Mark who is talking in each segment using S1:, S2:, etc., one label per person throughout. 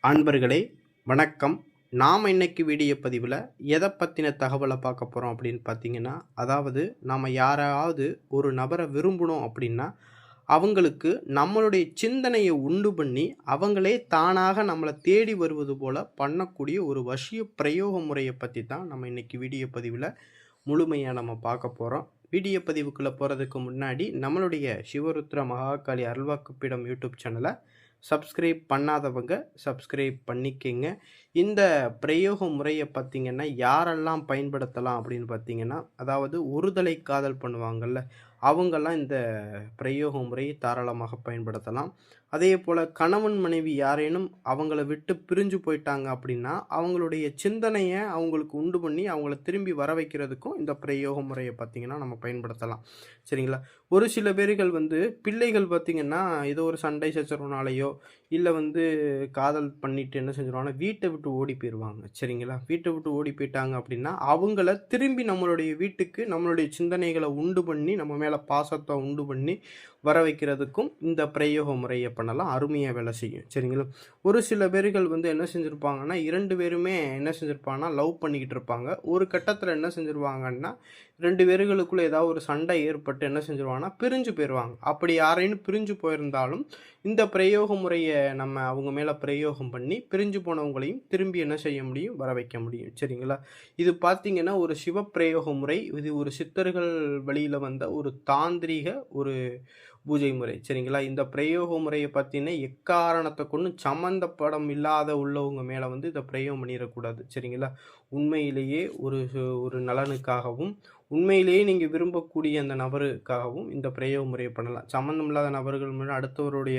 S1: அன்பர்களே வணக்கம். நாம் இன்னைக்கு வீடியோ பதிவில் எதை பற்றின தகவலை பார்க்க போகிறோம் அப்படின்னு பார்த்தீங்கன்னா, அதாவது நாம் யாராவது ஒரு நபரை விரும்பணும் அப்படின்னா அவங்களுக்கு நம்மளுடைய சிந்தனையை உண்டு பண்ணி அவங்களே தானாக நம்மளை தேடி வருவது போல் பண்ணக்கூடிய ஒரு வசிய பிரயோக முறையை பற்றி தான் நம்ம இன்னைக்கு வீடியோ பதிவில் முழுமையாக நம்ம பார்க்க போகிறோம். வீடியோ பதிவுக்குள்ளே போகிறதுக்கு முன்னாடி நம்மளுடைய சிவருத்ர மகாகாளி அருள்வாக்குப்பீடம் யூடியூப் சேனலை சப்ஸ்கிரைப் பண்ணாதவங்க சப்ஸ்கிரைப் பண்ணிக்கங்க. இந்த பிரயோக முறையை பார்த்திங்கன்னா யாரெல்லாம் பயன்படுத்தலாம் அப்படின்னு பார்த்திங்கன்னா, அதாவது ஒருதலை காதல் பண்ணுவாங்கள்ல அவங்கெல்லாம் இந்த பிரயோக முறையை தாராளமாக பயன்படுத்தலாம். அதே போல் கணவன் மனைவி யாரேனும் அவங்கள விட்டு பிரிஞ்சு போயிட்டாங்க அப்படின்னா அவங்களுடைய சிந்தனையை அவங்களுக்கு உண்டு பண்ணி அவங்கள திரும்பி வர வைக்கிறதுக்கும் இந்த பிரயோக முறையை பார்த்திங்கன்னா நம்ம பயன்படுத்தலாம். சரிங்களா? ஒரு சில பேர்கள் பிள்ளைகள் பார்த்திங்கன்னா ஏதோ ஒரு சண்டை சச்சரவுனாலேயோ இல்லை காதல் பண்ணிட்டு என்ன செஞ்சிருவாங்கன்னா வீட்டை விட்டு ஓடி போயிடுவாங்க. சரிங்களா? வீட்டை விட்டு ஓடி போயிட்டாங்க அப்படின்னா அவங்கள திரும்பி நம்மளுடைய வீட்டுக்கு நம்மளுடைய சிந்தனைகளை உண்டு பண்ணி நம்ம மேலே பாசத்தை உண்டு பண்ணி வர வைக்கிறதுக்கும் இந்த பிரயோக முறையை பண்ணலாம். அருமையாக வேலை செய்யும். சரிங்களா? ஒரு சில பேர்கள் என்ன செஞ்சுருப்பாங்கன்னா 2 பேருமே என்ன செஞ்சுருப்பாங்கன்னா லவ் பண்ணிக்கிட்டு இருப்பாங்க. ஒரு கட்டத்தில் என்ன செஞ்சுருவாங்கன்னா 2 பேர்களுக்குள்ளே ஏதாவது ஒரு சண்டை ஏற்பட்டு என்ன செஞ்சுருவாங்கன்னா பிரிஞ்சு போயிடுவாங்க. அப்படி யாரையும் பிரிஞ்சு போயிருந்தாலும் இந்த பிரயோக முறையை நம்ம அவங்க மேலே பிரயோகம் பண்ணி பிரிஞ்சு போனவங்களையும் திரும்பி என்ன செய்ய முடியும், வர வைக்க முடியும். சரிங்களா? இது பார்த்திங்கன்னா ஒரு சிவ பிரயோக முறை. இது ஒரு சித்தர்கள் வழியில் வந்த ஒரு தாந்திரிக ஒரு பூஜை முறை. சரிங்களா? இந்த பிரயோக முறையை பார்த்தீங்கன்னா எக்காரணத்தை கொண்டு சம்மந்தப்படம் இல்லாத உள்ளவங்க மேலே இதை பிரயோகம் பண்ணிடக்கூடாது. சரிங்களா? உண்மையிலேயே ஒரு நலனுக்காகவும் உண்மையிலேயே நீங்கள் விரும்பக்கூடிய அந்த நபருக்காகவும் இந்த பிரயோக முறையை பண்ணலாம். சம்மந்தம் இல்லாத நபர்கள் மேலே அடுத்தவருடைய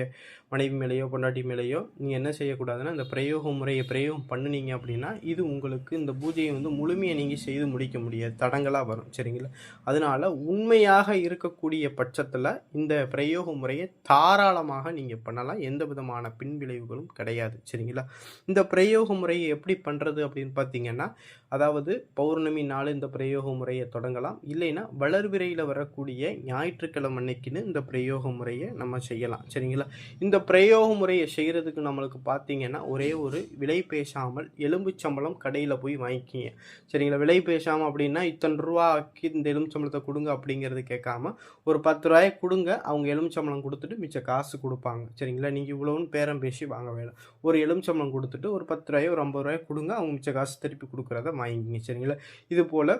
S1: மனைவி மேலேயோ பொண்டாட்டி மேலேயோ நீங்கள் என்ன செய்யக்கூடாதுன்னா இந்த பிரயோக முறையை பிரயோகம் பண்ணினீங்க அப்படின்னா இது உங்களுக்கு இந்த பூஜையை முழுமையாக நீங்கள் செய்து முடிக்க முடியாது, தடங்களாக வரும். சரிங்களா? அதனால் உண்மையாக இருக்கக்கூடிய பட்சத்தில் இந்த பிரயோக முறையை தாராளமாக நீங்கள் பண்ணலாம். எந்த விதமான பின்விளைவுகளும் கிடையாது. சரிங்களா? இந்த பிரயோக முறையை எப்படி பண்ணுறது அப்படின்னு பார்த்தீங்கன்னா, அதாவது பௌர்ணமி நாள் இந்த பிரயோக முறையை தொடங்கலாம். இல்லைன்னா வளர்பிறையில் வரக்கூடிய ஞாயிற்றுக்கிழமை அன்னைக்குன்னு இந்த பிரயோக முறையை நம்ம செய்யலாம். சரிங்களா? இந்த பிரயோக முறையை செய்கிறதுக்கு நம்மளுக்கு பார்த்தீங்கன்னா ஒரே ஒரு விலை பேசாமல் எலும்புச்சம்பளம் கடையில் போய் வாங்கிக்கிங்க. சரிங்களா? விலை பேசாமல் அப்படின்னா இத்தனை ரூபாய்க்கு இந்த எலும்புச்சம்பளத்தை கொடுங்க அப்படிங்கிறது கேட்காம ஒரு 10 ரூபாயை கொடுங்க, அவங்க எலும்புச்சம்பளம் கொடுத்துட்டு மிச்ச காசு கொடுப்பாங்க. சரிங்களா? நீங்கள் இவ்வளோன்னு பேரம் பேசி வாங்க வேண்டாம். ஒரு எலும்புச்சம்பளம் கொடுத்துட்டு ஒரு 10 ரூபாயோ ஒரு 50 ரூபாயோ கொடுங்க, அவங்க மிச்ச காசு திருப்பி கொடுக்குறத வாங்கிக்கிங்க. சரிங்களா? இது போல்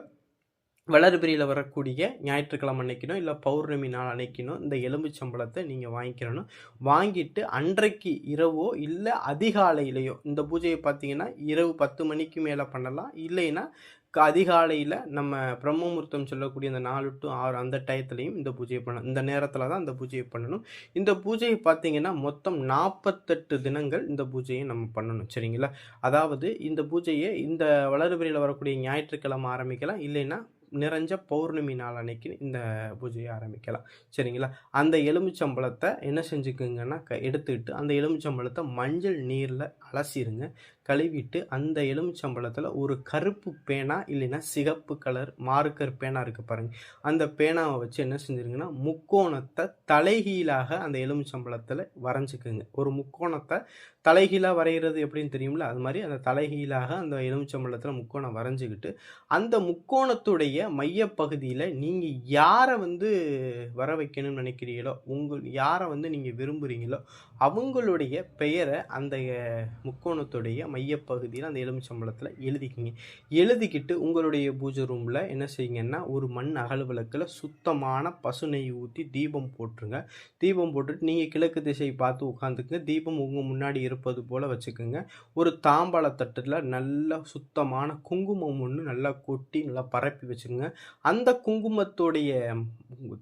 S1: வளர்பிறையில் வரக்கூடிய ஞாயிற்றுக்கிழமை அன்னைக்கினோ இல்லை பௌர்ணமி நாள் அன்னைக்கினோ இந்த எலும்புச்சம்பளத்தை நீங்கள் வாங்கிக்கிறணும். வாங்கிட்டு அன்றைக்கு இரவோ இல்லை அதிகாலையிலையோ இந்த பூஜையை பார்த்தீங்கன்னா இரவு 10 மணிக்கு மேலே பண்ணலாம். இல்லைன்னா அதிகாலையில் நம்ம பிரம்மமுகூர்த்தம் சொல்லக்கூடிய அந்த 4 to 6 அந்த டயத்துலையும் இந்த பூஜையை பண்ணணும். இந்த நேரத்தில் தான் இந்த பூஜையை பண்ணணும். இந்த பூஜையை பார்த்தீங்கன்னா மொத்தம் 48 தினங்கள் இந்த பூஜையை நம்ம பண்ணணும். சரிங்களா? அதாவது இந்த பூஜையை இந்த வளர்பிறையில் வரக்கூடிய ஞாயிற்றுக்கிழமை ஆரம்பிக்கலாம். இல்லைன்னா நிறைஞ்ச பௌர்ணமி நாள் அன்னைக்கு இந்த பூஜையை ஆரம்பிக்கலாம். சரிங்களா? அந்த எலுமிச்சம்பழத்தை என்ன செஞ்சுக்குங்கன்னா எடுத்துக்கிட்டு அந்த எலுமிச்சம்பழத்தை மஞ்சள் நீரில் அலசிடுங்க. கழுவிட்டு அந்த எலுமிச்சம்பழத்தில் ஒரு கருப்பு பேனா இல்லைன்னா சிகப்பு கலர் மார்க்கர் பேனா இருக்குது பாருங்கள், அந்த பேனாவை வச்சு என்ன செஞ்சுருங்கன்னா முக்கோணத்தை தலைகீழாக அந்த எலுமிச்சம்பழத்தில் வரைஞ்சிக்குங்க. ஒரு முக்கோணத்தை தலைகீழாக வரைகிறது எப்படின்னு தெரியும்ல, அது மாதிரி அந்த தலைகீழாக அந்த எலுமிச்சம்பழத்தில் முக்கோணம் வரைஞ்சிக்கிட்டு அந்த முக்கோணத்துடைய மையப்பகுதியில் நீங்கள் யாரை வர வைக்கணும்னு நினைக்கிறீங்களோ, யாரை நீங்கள் விரும்புகிறீங்களோ அவங்களுடைய பெயரை அந்த முக்கோணத்துடைய மையப்பகுதியில் அந்த எலுமிச்சம்பழத்தில் எழுதிக்கிங்க. எழுதிக்கிட்டு உங்களுடைய பூஜை ரூமில் என்ன செய்யுங்கன்னா ஒரு மண் அகல் விளக்கில் சுத்தமான பசு நெய் ஊற்றி தீபம் போட்டுருங்க. தீபம் போட்டுட்டு நீங்கள் கிழக்கு திசை பார்த்து உட்காந்துக்குங்க. தீபம் உங்கள் முன்னாடி இருப்பது போல் வச்சுக்கோங்க. ஒரு தாம்பாள தட்டில் நல்ல சுத்தமான குங்குமம் ஒன்று நல்லா கொட்டி நல்லா பரப்பி வச்சுக்கோங்க. அந்த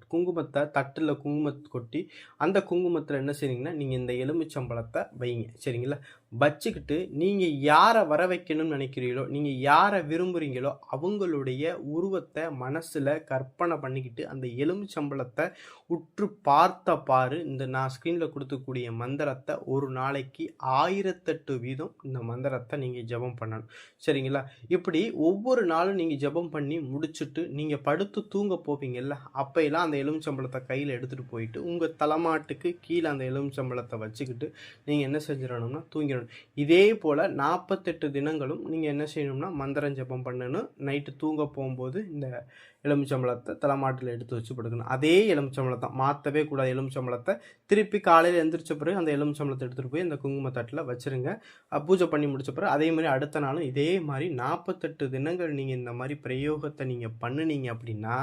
S1: குங்குமத்தை தட்டில் குங்குமத்தை கொட்டி அந்த குங்குமத்தில் என்ன செய்றீங்கன்னா நீங்கள் இந்த எலுமிச்சம்பழத்தை வைங்க. சரிங்களா? வச்சுக்கிட்டு நீங்கள் யாரை வர வைக்கணும்னு நினைக்கிறீங்களோ, நீங்கள் யாரை விரும்புகிறீங்களோ அவங்களுடைய உருவத்தை மனசில் கற்பனை பண்ணிக்கிட்டு அந்த எலுமிச்சம்பழத்தை உற்று பாரு. இந்த நான் ஸ்க்ரீனில் கொடுத்துக்கூடிய மந்திரத்தை ஒரு நாளைக்கு 1008 வீதம் இந்த மந்திரத்தை நீங்கள் ஜபம் பண்ணணும். சரிங்களா? இப்படி ஒவ்வொரு நாளும் நீங்கள் ஜபம் பண்ணி முடிச்சுட்டு நீங்கள் படுத்து தூங்க போவீங்கல்ல, அப்போயெல்லாம் அந்த எலுமிச்சம்பழத்தை கையில் எடுத்துகிட்டு போயிட்டு உங்கள் தலைமாட்டுக்கு கீழே அந்த எலுமிச்சம்பழத்தை வச்சுக்கிட்டு நீங்கள் என்ன செஞ்சிடணும்னா தூங்கிடணும். பண்ணணும். இதே போல் 48 தினங்களும் நீங்கள் என்ன செய்யணும்னா மந்திரம் ஜபம் பண்ணணும். நைட்டு தூங்க போகும்போது இந்த எலுமிச்சம்பழத்தை தலைமாட்டில் எடுத்து வச்சு படுக்கணும். அதே எலுமிச்சம்பழத்தை மாற்றவே கூடாது. எலுமிச்சம்பழத்தை திருப்பி காலையில் எழுந்திரிச்ச பிறகு அந்த எலுமிச்சம்பழத்தை எடுத்துகிட்டு போய் அந்த குங்குமத்தட்டில் வச்சுருங்க. பூஜை பண்ணி முடிச்ச பிறகு அதே மாதிரி அடுத்த நாளும் இதே மாதிரி 48 தினங்கள் நீங்கள் இந்த மாதிரி பிரயோகத்தை நீங்கள் பண்ணினீங்க அப்படின்னா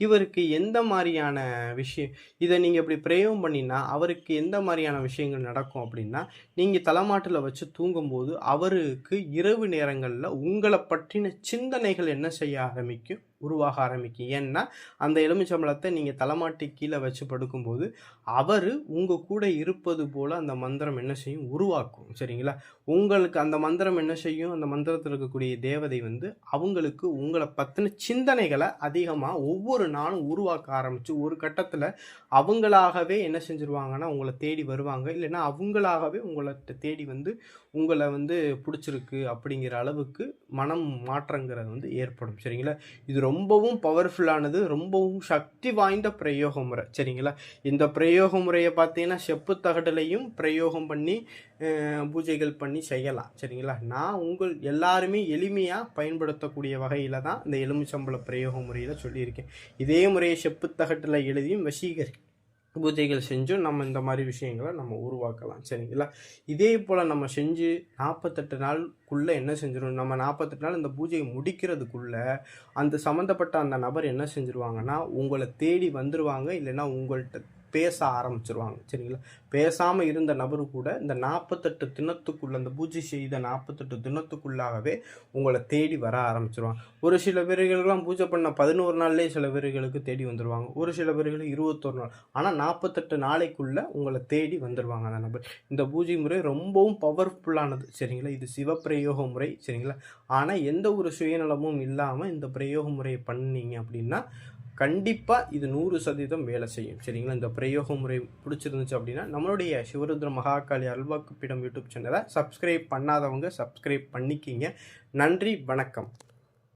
S1: இவருக்கு எந்த மாதிரியான விஷயம் இதை நீங்கள் இப்படி பிரயோகம் பண்ணினா அவருக்கு எந்த மாதிரியான விஷயங்கள் நடக்கும் அப்படின்னா, நீங்கள் தலைமாட்டில் வச்சு தூங்கும்போது அவருக்கு இரவு நேரங்களில் உங்களை பற்றின சிந்தனைகள் என்ன செய்ய ஆரம்பிக்கும், உருவாக ஆரம்பிக்கும். ஏன்னா அந்த எலுமிச்சம்பழத்தை நீங்கள் தலைமாட்டி கீழே வச்சு படுக்கும்போது அவர் உங்கள் கூட இருப்பது போல் அந்த மந்திரம் என்ன செய்யும், உருவாக்கும். சரிங்களா? உங்களுக்கு அந்த மந்திரம் என்ன செய்யும், அந்த மந்திரத்தில் இருக்கக்கூடிய தேவதை வந்து அவங்களுக்கு உங்களை பற்றின சிந்தனைகளை அதிகமாக ஒவ்வொரு நாளும் உருவாக்க ஆரம்பித்து ஒரு கட்டத்தில் அவங்களாகவே என்ன செஞ்சுருவாங்கன்னா உங்களை தேடி வருவாங்க. இல்லைன்னா அவங்களாகவே உங்களை தேடி வந்து உங்களை வந்து பிடிச்சிருக்கு அப்படிங்கிற அளவுக்கு மனம் மாற்றங்கிறது வந்து ஏற்படும். சரிங்களா? இது ரொம்பவும் பவர்ஃபுல்லானது, ரொம்பவும் சக்தி வாய்ந்த பிரயோக முறை. சரிங்களா? இந்த பிரயோக முறையை பார்த்தீங்கன்னா செப்பு தகடலையும் பிரயோகம் பண்ணி பூஜைகள் பண்ணி செய்யலாம். சரிங்களா? நான் உங்கள் எல்லாருமே எளிமையாக பயன்படுத்தக்கூடிய வகையில் தான் இந்த எலுமிச்சம்பழ பிரயோக முறையில் சொல்லியிருக்கேன். இதே முறையை செப்பு தகட்டில் எழுதியும் வசீகரி பூஜைகள் செஞ்சும் நம்ம இந்த மாதிரி விஷயங்களை நம்ம உருவாக்கலாம். சரிங்களா? இதே போல் நம்ம செஞ்சு 48 நாளுக்குள்ளே என்ன செஞ்சிடும், நம்ம 48 நாள் இந்த பூஜையை முடிக்கிறதுக்குள்ளே அந்த சம்மந்தப்பட்ட அந்த நபர் என்ன செஞ்சுருவாங்கன்னா உங்களை தேடி வந்துடுவாங்க. இல்லைன்னா உங்கள்கிட்ட பேச ஆரம்பிச்சிருவாங்க. சரிங்களா? பேசாமல் இருந்த நபரு கூட இந்த 48 தினத்துக்குள்ளே அந்த பூஜை செய்த 48 தினத்துக்குள்ளாகவே உங்களை தேடி வர ஆரம்பிச்சிருவாங்க. ஒரு சில பேர்களுக்கெல்லாம் பூஜை பண்ண 11 நாள்லேயே சில பேர்களுக்கு தேடி வந்துடுவாங்க. ஒரு சில பேர்களுக்கு 21 நாள். ஆனால் 48 நாளைக்குள்ளே உங்களை தேடி வந்துடுவாங்க அந்த நபர். இந்த பூஜை முறை ரொம்பவும் பவர்ஃபுல்லானது. சரிங்களா? இது சிவ பிரயோக முறை. சரிங்களா? ஆனால் எந்த ஒரு சுயநலமும் இல்லாமல் இந்த பிரயோக முறையை பண்ணீங்க அப்படின்னா கண்டிப்பாக இது 100% வேலை செய்யும். சரிங்களா? இந்த பிரயோக முறை பிடிச்சிருந்துச்சு அப்படின்னா நம்மளுடைய சிவருத்ர மகாகாளி அல்வாக்குப்பிடம் யூடியூப் சேனலை சப்ஸ்கிரைப் பண்ணாதவங்க சப்ஸ்கிரைப் பண்ணிக்கிங்க. நன்றி, வணக்கம்.